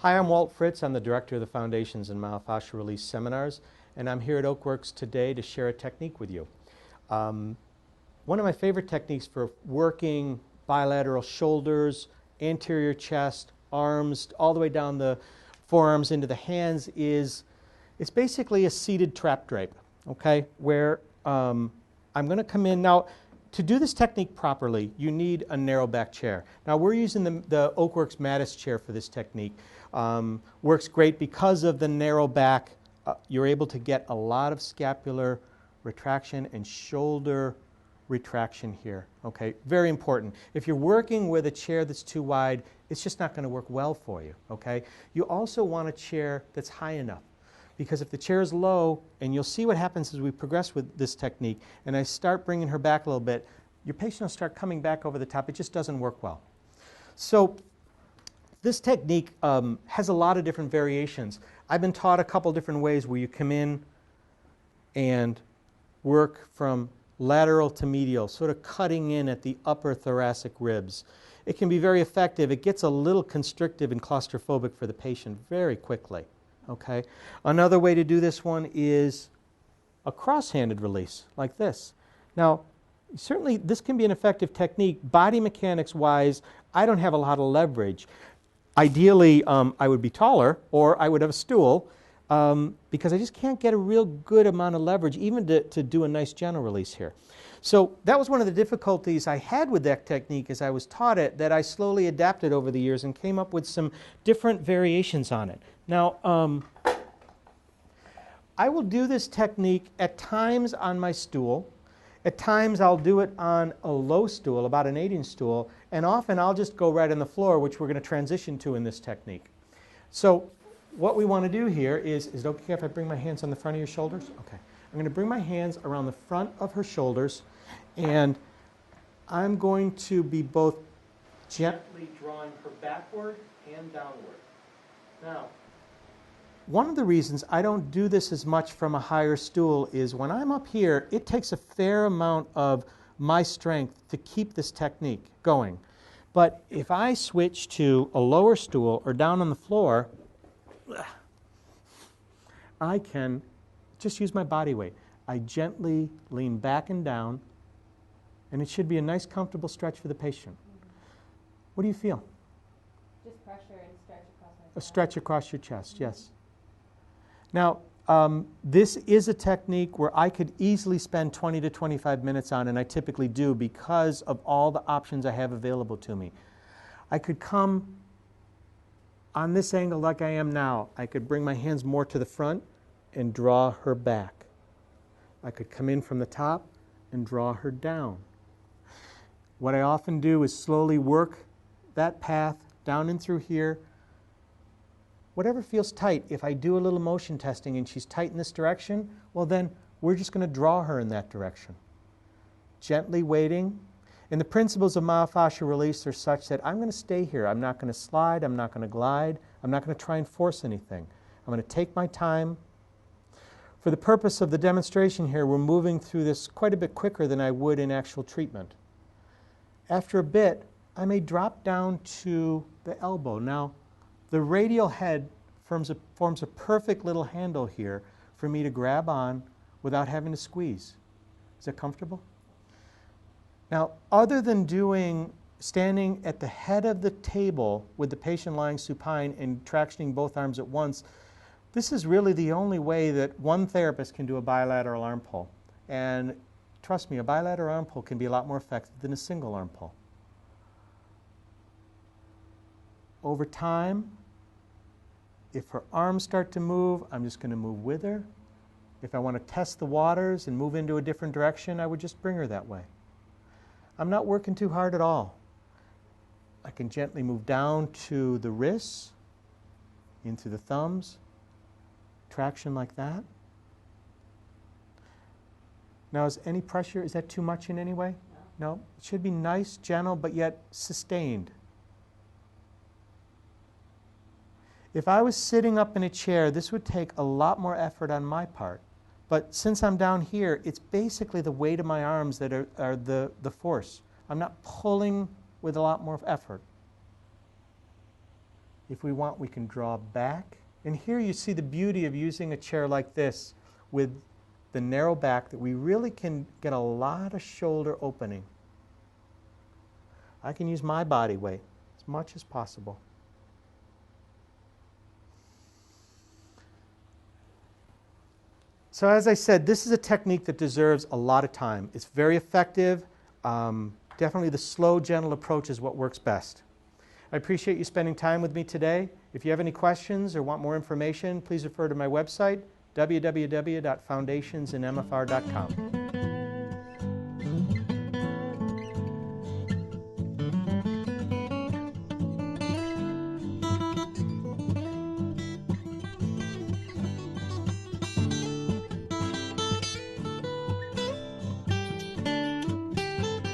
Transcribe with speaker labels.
Speaker 1: Hi, I'm Walt Fritz. I'm the director of the Foundations and Myofascial Release Seminars, and I'm here at Oakworks today to share a technique with you. One of my favorite techniques for working bilateral shoulders, anterior chest, arms, all the way down the forearms into the hands is, it's basically a seated trap drape, okay, where I'm going to come in. Now, to do this technique properly, you need a narrow back chair. Now, we're using the Oakworks Mattis chair for this technique. Works great because of the narrow back. You're able to get a lot of scapular retraction and shoulder retraction here. Okay, very important. If you're working with a chair that's too wide, it's just not going to work well for you. Okay, you also want a chair that's high enough, because if the chair is low, and you'll see what happens as we progress with this technique, and I start bringing her back a little bit, your patient will start coming back over the top. It just doesn't work well. So this technique has a lot of different variations. I've been taught a couple different ways where you come in and work from lateral to medial, sort of cutting in at the upper thoracic ribs. It can be very effective. It gets a little constrictive and claustrophobic for the patient very quickly. Okay. Another way to do this one is a cross-handed release, like this. Now, certainly this can be an effective technique. Body mechanics wise, I don't have a lot of leverage. Ideally, I would be taller, or I would have a stool, because I just can't get a real good amount of leverage, even to do a nice gentle release here. So that was one of the difficulties I had with that technique as I was taught it, that I slowly adapted over the years and came up with some different variations on it. Now, I will do this technique at times on my stool. At times I'll do it on a low stool, about an 8-inch stool, and often I'll just go right on the floor, which we're going to transition to in this technique. So what we want to do here is it okay if I bring my hands on the front of your shoulders? Okay. I'm going to bring my hands around the front of her shoulders, and I'm going to be both gently drawing her backward and downward. Now, one of the reasons I don't do this as much from a higher stool is when I'm up here, it takes a fair amount of my strength to keep this technique going. But if I switch to a lower stool or down on the floor, I can just use my body weight. I gently lean back and down, and it should be a nice, comfortable stretch for the patient. What do you feel?
Speaker 2: Just pressure and stretch across my chest.
Speaker 1: A stretch across your chest, yes. Now, this is a technique where I could easily spend 20 to 25 minutes on, and I typically do because of all the options I have available to me. I could come on this angle like I am now. I could bring my hands more to the front and draw her back. I could come in from the top and draw her down. What I often do is slowly work that path down and through here. Whatever feels tight, if I do a little motion testing and she's tight in this direction, well then we're just going to draw her in that direction. Gently waiting. And the principles of myofascial release are such that I'm going to stay here. I'm not going to slide. I'm not going to glide. I'm not going to try and force anything. I'm going to take my time. For the purpose of the demonstration here, we're moving through this quite a bit quicker than I would in actual treatment. After a bit, I may drop down to the elbow. Now, the radial head forms a perfect little handle here for me to grab on without having to squeeze. Is that comfortable? Now, other than standing at the head of the table with the patient lying supine and tractioning both arms at once, this is really the only way that one therapist can do a bilateral arm pull. And trust me, a bilateral arm pull can be a lot more effective than a single arm pull. Over time, if her arms start to move, I'm just going to move with her. If I want to test the waters and move into a different direction, I would just bring her that way. I'm not working too hard at all. I can gently move down to the wrists, into the thumbs, traction like that. Now, is any pressure, is that too much in any way? No. It should be nice, gentle, but yet sustained. If I was sitting up in a chair, this would take a lot more effort on my part. But since I'm down here, it's basically the weight of my arms that are the force. I'm not pulling with a lot more effort. If we want, we can draw back. And here you see the beauty of using a chair like this with the narrow back, that we really can get a lot of shoulder opening. I can use my body weight as much as possible. So as I said, this is a technique that deserves a lot of time. It's very effective. Definitely the slow, gentle approach is what works best. I appreciate you spending time with me today. If you have any questions or want more information, please refer to my website, www.foundationsinmfr.com.